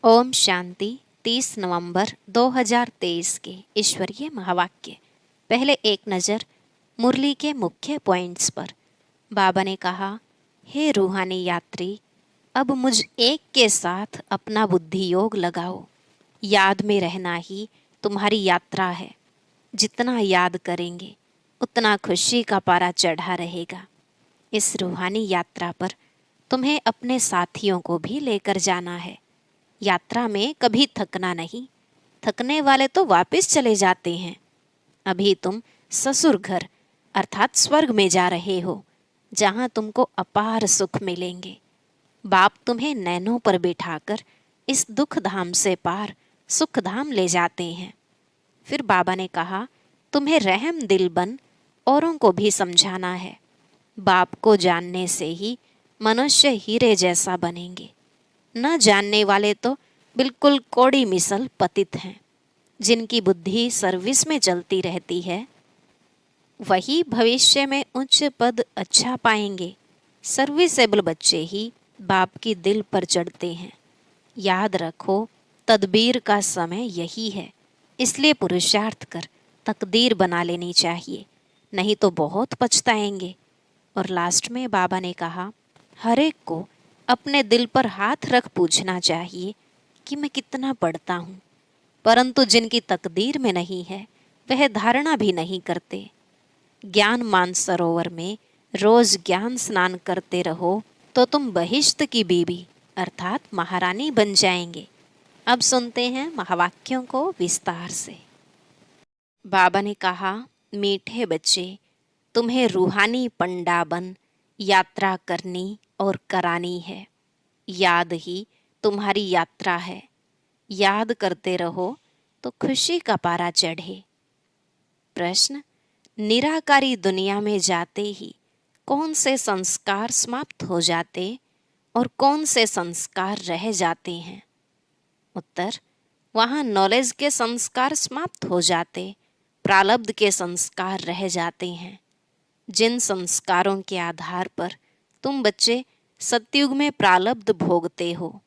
ओम शांति। 30 नवंबर 2023 के ईश्वरीय महावाक्य। पहले एक नज़र मुरली के मुख्य पॉइंट्स पर। बाबा ने कहा, हे रूहानी यात्री, अब मुझ एक के साथ अपना बुद्धि योग लगाओ। याद में रहना ही तुम्हारी यात्रा है। जितना याद करेंगे उतना खुशी का पारा चढ़ा रहेगा। इस रूहानी यात्रा पर तुम्हें अपने साथियों को भी लेकर जाना है। यात्रा में कभी थकना नहीं। थकने वाले तो वापस चले जाते हैं। अभी तुम ससुर घर अर्थात स्वर्ग में जा रहे हो, जहाँ तुमको अपार सुख मिलेंगे। बाप तुम्हें नैनों पर बिठाकर इस दुख धाम से पार सुख धाम ले जाते हैं। फिर बाबा ने कहा, तुम्हें रहम दिल बन औरों को भी समझाना है। बाप को जानने से ही मनुष्य हीरे जैसा बनेंगे। न जानने वाले तो बिल्कुल कोड़ी मिसल पतित हैं। जिनकी बुद्धि सर्विस में चलती रहती है वही भविष्य में उच्च पद अच्छा पाएंगे। सर्विसेबल बच्चे ही बाप की दिल पर चढ़ते हैं। याद रखो, तदबीर का समय यही है, इसलिए पुरुषार्थ कर तकदीर बना लेनी चाहिए, नहीं तो बहुत पछताएंगे। और लास्ट में बाबा ने कहा, हर एक को अपने दिल पर हाथ रख पूछना चाहिए कि मैं कितना पढ़ता हूँ, परंतु जिनकी तकदीर में नहीं है वह धारणा भी नहीं करते। ज्ञान मानसरोवर में रोज ज्ञान स्नान करते रहो तो तुम बहिश्त की बीबी अर्थात महारानी बन जाएंगे। अब सुनते हैं महावाक्यों को विस्तार से। बाबा ने कहा, मीठे बच्चे, तुम्हें रूहानी पंडा बन यात्रा करनी और करानी है। याद ही तुम्हारी यात्रा है। याद करते रहो तो खुशी का पारा चढ़े। प्रश्न, निराकारी दुनिया में जाते ही कौन से संस्कार समाप्त हो जाते और कौन से संस्कार रह जाते हैं? उत्तर, वहाँ नॉलेज के संस्कार समाप्त हो जाते, प्रारब्ध के संस्कार रह जाते हैं। जिन संस्कारों के आधार पर तुम बच्चे सतयुग में प्रारब्ध भोगते हो,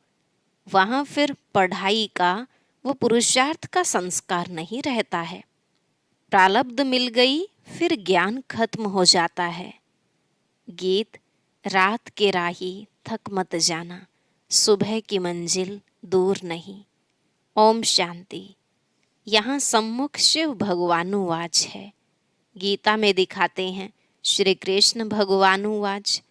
वहाँ फिर पढ़ाई का वो पुरुषार्थ का संस्कार नहीं रहता है। प्रारब्ध मिल गई फिर ज्ञान खत्म हो जाता है। गीत, रात के राही थक मत जाना, सुबह की मंजिल दूर नहीं। ओम शांति। यहाँ सम्मुख शिव भगवानुवाच है। गीता में दिखाते हैं श्री कृष्ण भगवानुवाच,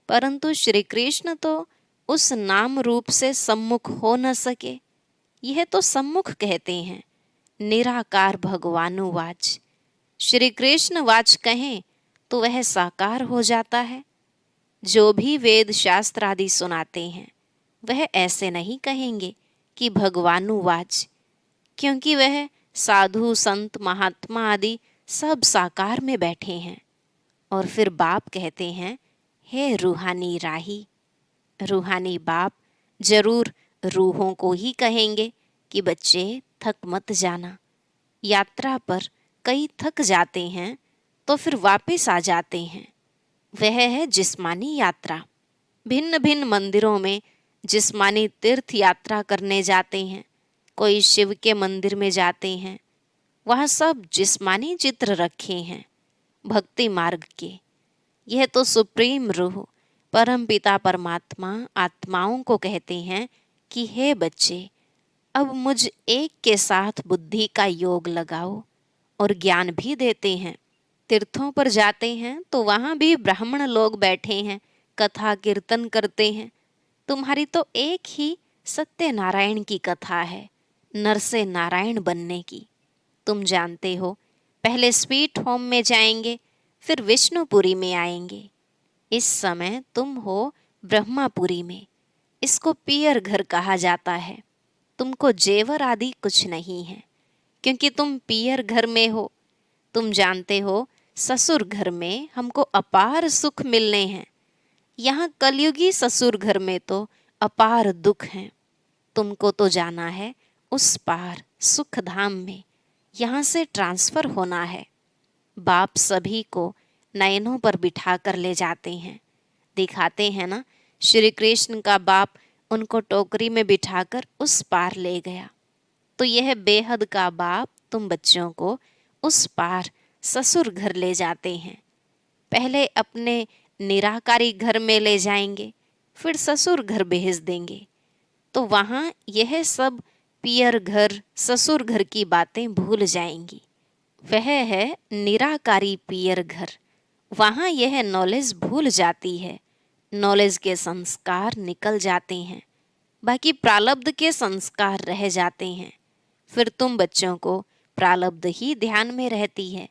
परंतु श्री कृष्ण तो उस नाम रूप से सम्मुख हो न सके। यह तो सम्मुख कहते हैं, निराकार भगवानुवाच। श्री कृष्ण वाच कहें तो वह साकार हो जाता है। जो भी वेद शास्त्र आदि सुनाते हैं वह ऐसे नहीं कहेंगे कि भगवानुवाच, क्योंकि वह साधु संत महात्मा आदि सब साकार में बैठे हैं। और फिर बाप कहते हैं, हे रूहानी राही। रूहानी बाप जरूर रूहों को ही कहेंगे कि बच्चे थक मत जाना। यात्रा पर कई थक जाते हैं तो फिर वापस आ जाते हैं। वह है जिस्मानी यात्रा। भिन्न भिन्न मंदिरों में जिस्मानी तीर्थ यात्रा करने जाते हैं। कोई शिव के मंदिर में जाते हैं, वहाँ सब जिस्मानी चित्र रखे हैं भक्ति मार्ग के। यह तो सुप्रीम रूह परम पिता परमात्मा आत्माओं को कहते हैं कि हे बच्चे, अब मुझ एक के साथ बुद्धि का योग लगाओ। और ज्ञान भी देते हैं। तीर्थों पर जाते हैं तो वहाँ भी ब्राह्मण लोग बैठे हैं, कथा कीर्तन करते हैं। तुम्हारी तो एक ही सत्यनारायण की कथा है, नर से नारायण बनने की। तुम जानते हो, पहले स्वीट होम में जाएंगे, फिर विष्णुपुरी में आएंगे। इस समय तुम हो ब्रह्मापुरी में। इसको पियर घर कहा जाता है। तुमको जेवर आदि कुछ नहीं है, क्योंकि तुम पियर घर में हो। तुम जानते हो, ससुर घर में हमको अपार सुख मिलने हैं। यहाँ कलयुगी ससुर घर में तो अपार दुख हैं। तुमको तो जाना है उस पार सुख धाम में। यहाँ से ट्रांसफर होना है। बाप सभी को नयनों पर बिठा कर ले जाते हैं। दिखाते हैं ना, श्री कृष्ण का बाप उनको टोकरी में बिठाकर उस पार ले गया। तो यह बेहद का बाप तुम बच्चों को उस पार ससुर घर ले जाते हैं। पहले अपने निराकारी घर में ले जाएंगे, फिर ससुर घर भेज देंगे। तो वहाँ यह सब पियर घर, ससुर घर की बातें भूल जाएंगी। वह है निराकारी पियर घर। वहाँ यह नॉलेज भूल जाती है, नॉलेज के संस्कार निकल जाते हैं, बाकी प्रारब्ध के संस्कार रह जाते हैं। फिर तुम बच्चों को प्रारब्ध ही ध्यान में रहती है।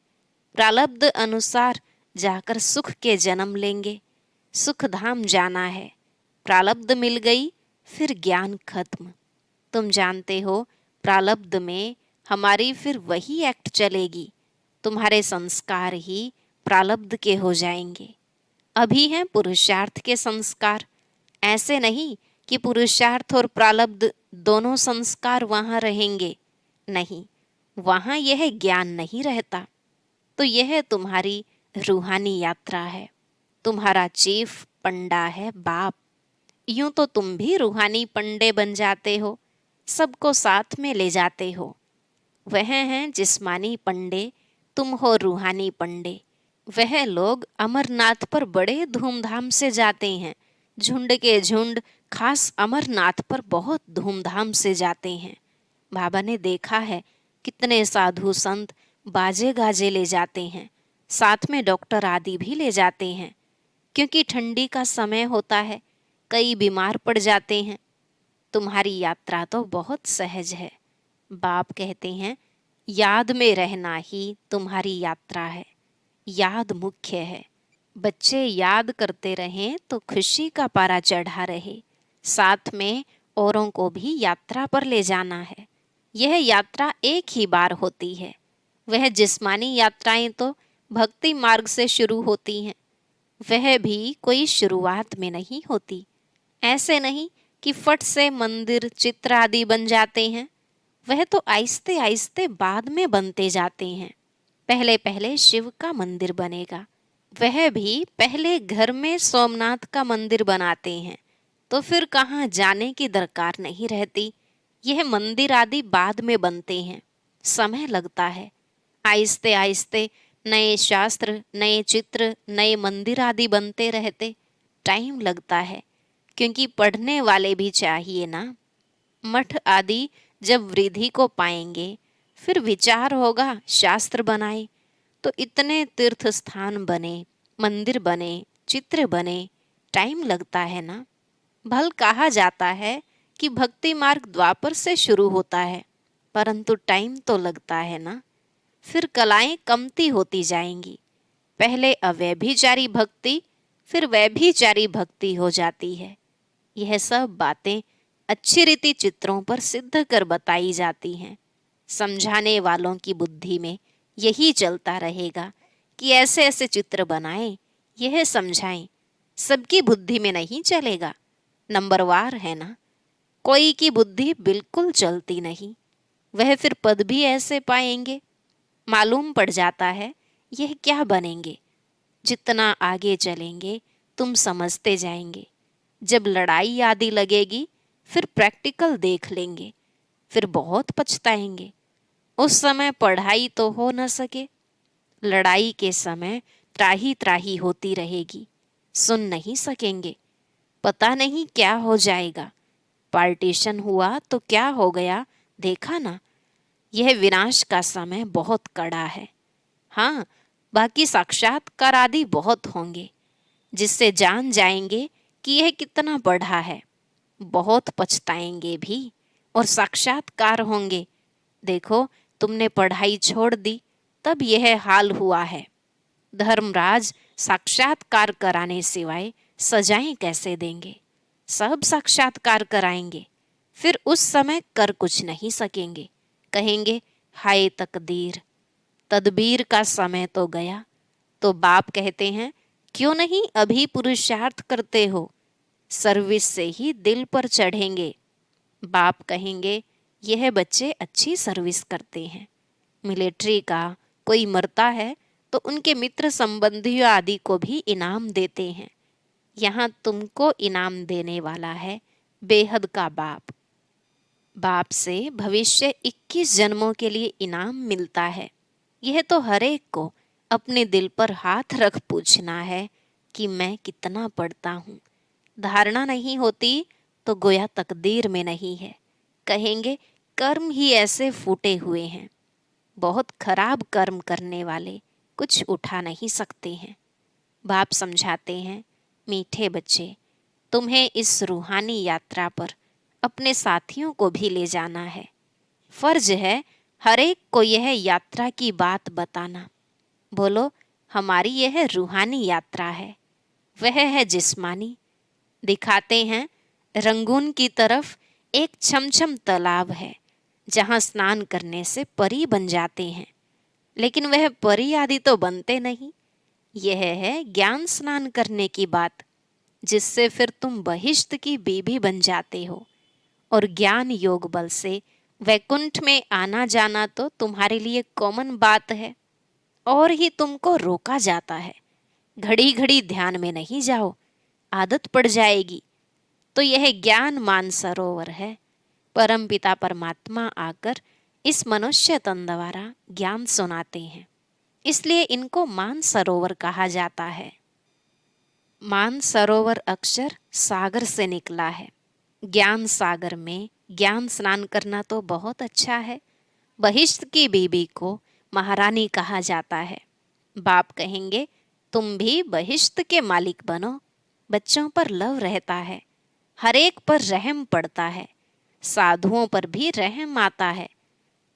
प्रारब्ध अनुसार जाकर सुख के जन्म लेंगे। सुख धाम जाना है। प्रारब्ध मिल गई, फिर ज्ञान खत्म। तुम जानते हो प्रारब्ध में हमारी फिर वही एक्ट चलेगी। तुम्हारे संस्कार ही प्रारब्ध के हो जाएंगे। अभी हैं पुरुषार्थ के संस्कार। ऐसे नहीं कि पुरुषार्थ और प्रारब्ध दोनों संस्कार वहाँ रहेंगे। नहीं, वहाँ यह ज्ञान नहीं रहता। तो यह तुम्हारी रूहानी यात्रा है। तुम्हारा चीफ पंडा है बाप। यूं तो तुम भी रूहानी पंडे बन जाते हो, सबको साथ में ले जाते हो। वह हैं जिस्मानी पंडे, तुम हो रूहानी पंडे। वह लोग अमरनाथ पर बड़े धूमधाम से जाते हैं। झुंड के झुंड खास अमरनाथ पर बहुत धूमधाम से जाते हैं। बाबा ने देखा है कितने साधु संत बाजे गाजे ले जाते हैं, साथ में डॉक्टर आदि भी ले जाते हैं, क्योंकि ठंडी का समय होता है, कई बीमार पड़ जाते हैं। तुम्हारी यात्रा तो बहुत सहज है। बाप कहते हैं याद में रहना ही तुम्हारी यात्रा है। याद मुख्य है। बच्चे याद करते रहें तो खुशी का पारा चढ़ा रहे। साथ में औरों को भी यात्रा पर ले जाना है। यह यात्रा एक ही बार होती है। वह जिस्मानी यात्राएं तो भक्ति मार्ग से शुरू होती हैं। वह भी कोई शुरुआत में नहीं होती। ऐसे नहीं कि फट से मंदिर चित्र आदि बन जाते हैं। वह तो आहिस्ते आहिस्ते बाद में बनते जाते हैं। पहले पहले शिव का मंदिर बनेगा। वह भी पहले घर में सोमनाथ का मंदिर बनाते हैं, तो फिर कहाँ जाने की दरकार नहीं रहती। यह मंदिर आदि बाद में बनते हैं, समय लगता है। आहिस्ते आहिस्ते नए शास्त्र, नए चित्र, नए मंदिर आदि बनते रहते। टाइम लगता है, क्योंकि पढ़ने वाले भी चाहिए ना। मठ आदि जब वृद्धि को पाएंगे, फिर विचार होगा शास्त्र बनाए। तो इतने तीर्थ स्थान बने, मंदिर बने, चित्र बने, टाइम लगता है ना। भल कहा जाता है कि भक्ति मार्ग द्वापर से शुरू होता है, परंतु टाइम तो लगता है ना। फिर कलाएं कमती होती जाएंगी। पहले अव्यभिचारी भक्ति, फिर व्यभिचारी भक्ति हो जाती है। यह सब बातें अच्छी रीति चित्रों पर सिद्ध कर बताई जाती हैं। समझाने वालों की बुद्धि में यही चलता रहेगा कि ऐसे ऐसे चित्र बनाएं, यह समझाएं। सबकी बुद्धि में नहीं चलेगा, नंबरवार है ना। कोई की बुद्धि बिल्कुल चलती नहीं। वह फिर पद भी ऐसे पाएंगे, मालूम पड़ जाता है यह क्या बनेंगे। जितना आगे चलेंगे तुम समझते जाएंगे। जब लड़ाई आदि लगेगी, फिर प्रैक्टिकल देख लेंगे, फिर बहुत पछताएंगे। उस समय पढ़ाई तो हो न सके। लड़ाई के समय त्राही त्राही होती रहेगी, सुन नहीं सकेंगे। पता नहीं क्या हो जाएगा। पार्टीशन हुआ तो क्या हो गया, देखा ना। यह विनाश का समय बहुत कड़ा है। हाँ, बाकी साक्षात्कार आदि बहुत होंगे, जिससे जान जाएंगे कि यह कितना बढ़ा है। बहुत पछताएंगे भी और साक्षात्कार होंगे। देखो, तुमने पढ़ाई छोड़ दी, तब यह हाल हुआ है। धर्मराज साक्षात्कार कराने सिवाय सजाएं कैसे देंगे। सब साक्षात्कार कराएंगे, फिर उस समय कर कुछ नहीं सकेंगे। कहेंगे हाय तकदीर, तदबीर का समय तो गया। तो बाप कहते हैं क्यों नहीं अभी पुरुषार्थ करते हो, सर्विस से ही दिल पर चढ़ेंगे। बाप कहेंगे यह बच्चे अच्छी सर्विस करते हैं। मिलिट्री का कोई मरता है तो उनके मित्र संबंधियों आदि को भी इनाम देते हैं। यहाँ तुमको इनाम देने वाला है बेहद का बाप। बाप से भविष्य 21 जन्मों के लिए इनाम मिलता है। यह तो हर एक को अपने दिल पर हाथ रख पूछना है कि मैं कितना पढ़ता हूँ। धारणा नहीं होती तो गोया तकदीर में नहीं है। कहेंगे कर्म ही ऐसे फूटे हुए हैं। बहुत खराब कर्म करने वाले कुछ उठा नहीं सकते हैं। बाप समझाते हैं, मीठे बच्चे, तुम्हें इस रूहानी यात्रा पर अपने साथियों को भी ले जाना है। फर्ज है हर एक को यह यात्रा की बात बताना। बोलो, हमारी यह रूहानी यात्रा है, वह है जिस्मानी। दिखाते हैं रंगून की तरफ एक छमछम तालाब है जहां स्नान करने से परी बन जाते हैं। लेकिन वह परी आदि तो बनते नहीं। यह है ज्ञान स्नान करने की बात, जिससे फिर तुम बहिश्त की बीबी बन जाते हो। और ज्ञान योग बल से वैकुंठ में आना जाना तो तुम्हारे लिए कॉमन बात है, और ही तुमको रोका जाता है। घड़ी घड़ी ध्यान में नहीं जाओ, आदत पड़ जाएगी। तो यह ज्ञान मानसरोवर है। परमपिता परमात्मा आकर इस मनुष्य तन द्वारा ज्ञान सुनाते हैं, इसलिए इनको मानसरोवर कहा जाता है। मानसरोवर अक्षर सागर से निकला है। ज्ञान सागर में ज्ञान स्नान करना तो बहुत अच्छा है। बहिश्त की बीबी को महारानी कहा जाता है। बाप कहेंगे, तुम भी बहिश्त के मालिक बनो। बच्चों पर लव रहता है, हर एक पर रहम पड़ता है, साधुओं पर भी रहम आता है।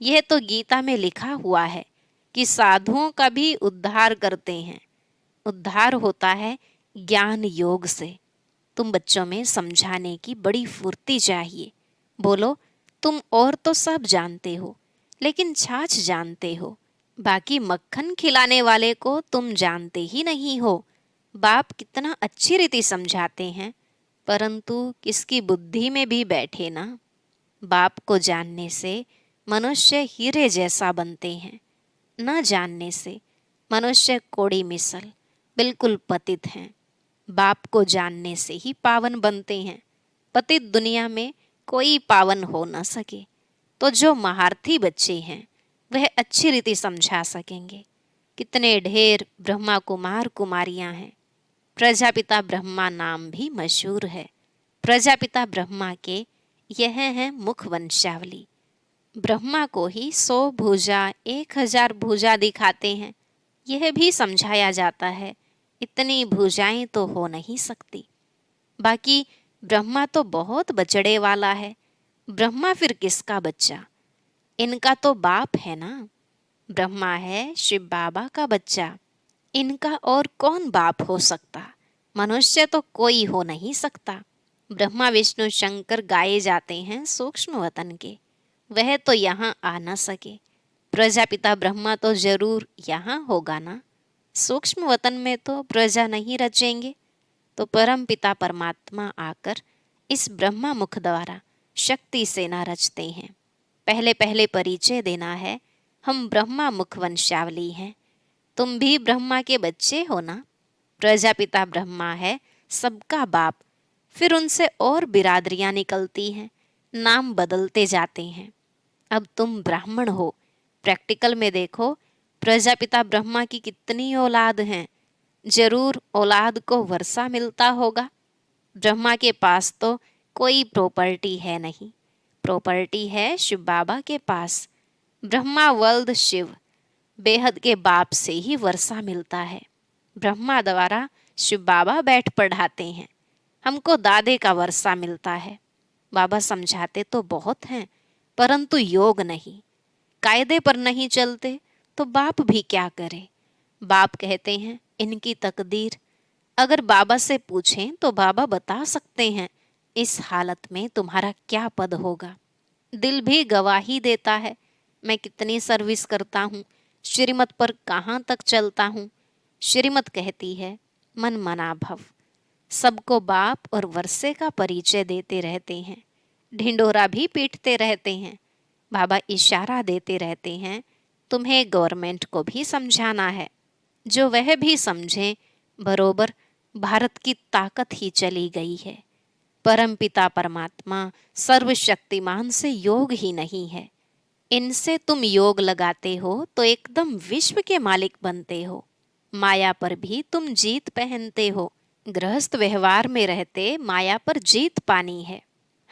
यह तो गीता में लिखा हुआ है कि साधुओं का भी उद्धार करते हैं। उद्धार होता है ज्ञान योग से। तुम बच्चों में समझाने की बड़ी फुर्ती चाहिए। बोलो, तुम और तो सब जानते हो, लेकिन छाछ जानते हो। बाकी मक्खन खिलाने वाले को तुम जानते ही नहीं हो। बाप कितना अच्छी रीति समझाते हैं, परंतु किसकी बुद्धि में भी बैठे ना। बाप को जानने से मनुष्य हीरे जैसा बनते हैं, न जानने से मनुष्य कोड़ी मिसल बिल्कुल पतित हैं। बाप को जानने से ही पावन बनते हैं। पतित दुनिया में कोई पावन हो न सके। तो जो महारथी बच्चे हैं वह अच्छी रीति समझा सकेंगे। कितने ढेर ब्रह्मा कुमार कुमारियां हैं। प्रजापिता ब्रह्मा नाम भी मशहूर है। प्रजापिता ब्रह्मा के यह है मुख वंशावली। ब्रह्मा को ही 100 भुजा 1000 भुजा दिखाते हैं। यह भी समझाया जाता है इतनी भुजाएं तो हो नहीं सकती। बाकी ब्रह्मा तो बहुत बचड़े वाला है। ब्रह्मा फिर किसका बच्चा? इनका तो बाप है ना। ब्रह्मा है शिव बाबा का बच्चा। इनका और कौन बाप हो सकता? मनुष्य तो कोई हो नहीं सकता। ब्रह्मा विष्णु शंकर गाए जाते हैं सूक्ष्म वतन के। वह तो यहाँ आ न सके। प्रजापिता ब्रह्मा तो जरूर यहाँ होगा ना। सूक्ष्म वतन में तो प्रजा नहीं रचेंगे। तो परम पिता परमात्मा आकर इस ब्रह्मा मुख द्वारा शक्ति सेना रचते हैं। पहले पहले परिचय देना है, हम ब्रह्मा मुख वंशावली हैं। तुम भी ब्रह्मा के बच्चे हो ना। प्रजापिता ब्रह्मा है सबका बाप। फिर उनसे और बिरादरियां निकलती हैं, नाम बदलते जाते हैं। अब तुम ब्राह्मण हो। प्रैक्टिकल में देखो, प्रजापिता ब्रह्मा की कितनी औलाद हैं। जरूर औलाद को वर्षा मिलता होगा। ब्रह्मा के पास तो कोई प्रॉपर्टी है नहीं। प्रॉपर्टी है शिव बाबा के पास। ब्रह्मा वल्द शिव, बेहद के बाप से ही वर्षा मिलता है। ब्रह्मा द्वारा शिव बाबा बैठ पढ़ाते हैं। हमको दादे का वर्षा मिलता है। बाबा समझाते तो बहुत हैं, परंतु योग नहीं। कायदे पर नहीं चलते तो बाप भी क्या करे। बाप कहते हैं इनकी तकदीर। अगर बाबा से पूछें तो बाबा बता सकते हैं इस हालत में तुम्हारा क्या पद होगा। दिल भी गवाही देता है। मैं कितनी सर्विस करता हूँ, श्रीमत पर कहाँ तक चलता हूँ। श्रीमत कहती है मन मना भव। सबको बाप और वर्षे का परिचय देते रहते हैं। ढिंडोरा भी पीटते रहते हैं। बाबा इशारा देते रहते हैं, तुम्हें गवर्नमेंट को भी समझाना है। जो वह भी समझें, बरोबर भारत की ताकत ही चली गई है। परमपिता परमात्मा सर्वशक्तिमान से योग ही नहीं है। इनसे तुम योग लगाते हो तो एकदम विश्व के मालिक बनते हो। माया पर भी तुम जीत पहनते हो। गृहस्थ व्यवहार में रहते माया पर जीत पानी है।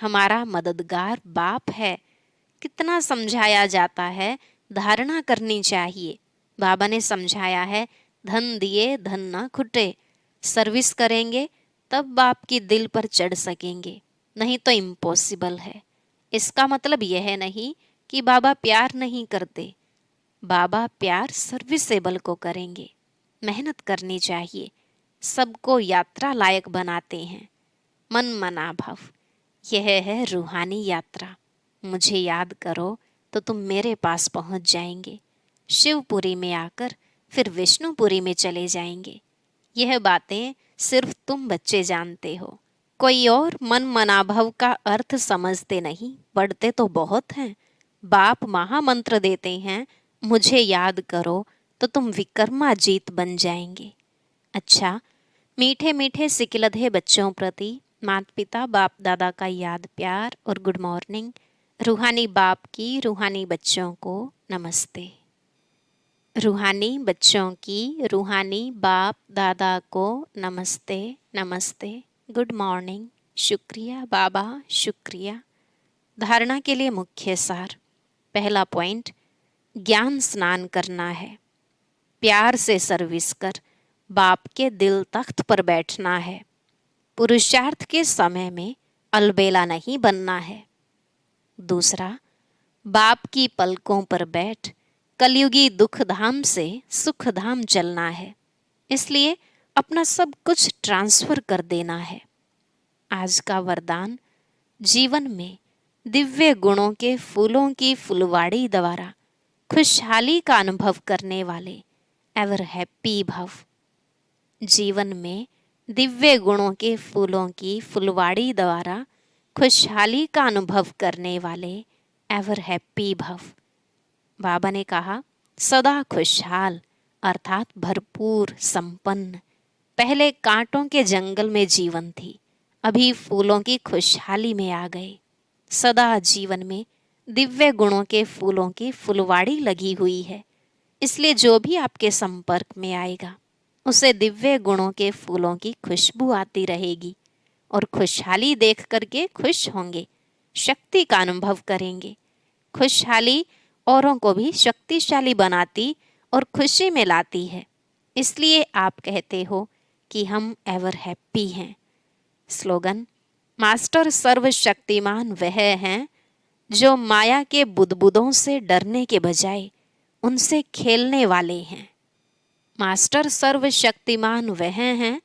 हमारा मददगार बाप है। कितना समझाया जाता है, धारणा करनी चाहिए। बाबा ने समझाया है, धन दिए धन ना खुटे। सर्विस करेंगे तब बाप की दिल पर चढ़ सकेंगे, नहीं तो इम्पॉसिबल है। इसका मतलब यह नहीं कि बाबा प्यार नहीं करते। बाबा प्यार सर्विसेबल को करेंगे। मेहनत करनी चाहिए। सबको यात्रा लायक बनाते हैं। मन मना भाव, यह है रूहानी यात्रा। मुझे याद करो तो तुम मेरे पास पहुंच जाएंगे। शिवपुरी में आकर फिर विष्णुपुरी में चले जाएंगे। यह बातें सिर्फ तुम बच्चे जानते हो। कोई और मन मनाभव का अर्थ समझते नहीं। पढ़ते तो बहुत हैं। बाप महामंत्र देते हैं, मुझे याद करो तो तुम विकर्मा जीत बन जाएंगे। अच्छा, मीठे मीठे सिकिलधे बच्चों प्रति माता पिता बाप दादा का याद प्यार और गुड मॉर्निंग। रूहानी बाप की रूहानी बच्चों को नमस्ते। रूहानी बच्चों की रूहानी बाप दादा को नमस्ते नमस्ते, गुड मॉर्निंग, शुक्रिया बाबा शुक्रिया। धारणा के लिए मुख्य सार। पहला पॉइंट, ज्ञान स्नान करना है। प्यार से सर्विस कर बाप के दिल तख्त पर बैठना है। पुरुषार्थ के समय में अलबेला नहीं बनना है। दूसरा, बाप की पलकों पर बैठ कलयुगी दुख धाम से सुख धाम चलना है। इसलिए अपना सब कुछ ट्रांसफर कर देना है। आज का वरदान, जीवन में दिव्य गुणों के फूलों की फुलवाड़ी द्वारा खुशहाली का अनुभव करने वाले एवर हैप्पी भव। जीवन में दिव्य गुणों के फूलों की फुलवाड़ी द्वारा खुशहाली का अनुभव करने वाले एवर हैप्पी भव। बाबा ने कहा, सदा खुशहाल अर्थात भरपूर संपन्न। पहले कांटों के जंगल में जीवन थी, अभी फूलों की खुशहाली में आ गए। सदा जीवन में दिव्य गुणों के फूलों की फुलवाड़ी लगी हुई है। इसलिए जो भी आपके संपर्क में आएगा उसे दिव्य गुणों के फूलों की खुशबू आती रहेगी और खुशहाली देख करके खुश होंगे, शक्ति का अनुभव करेंगे। खुशहाली औरों को भी शक्तिशाली बनाती और खुशी में लाती है। इसलिए आप कहते हो कि हम एवर हैप्पी हैं। स्लोगन, मास्टर सर्वशक्तिमान वह हैं जो माया के बुदबुदों से डरने के बजाय उनसे खेलने वाले हैं। मास्टर सर्वशक्तिमान वह हैं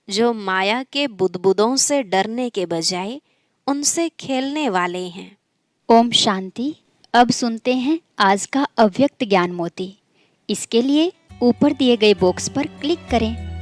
जो माया के बुदबुदों से डरने के बजाय उनसे खेलने वाले हैं। ओम शांति। अब सुनते हैं आज का अव्यक्त ज्ञान मोती। इसके लिए ऊपर दिए गए बॉक्स पर क्लिक करें।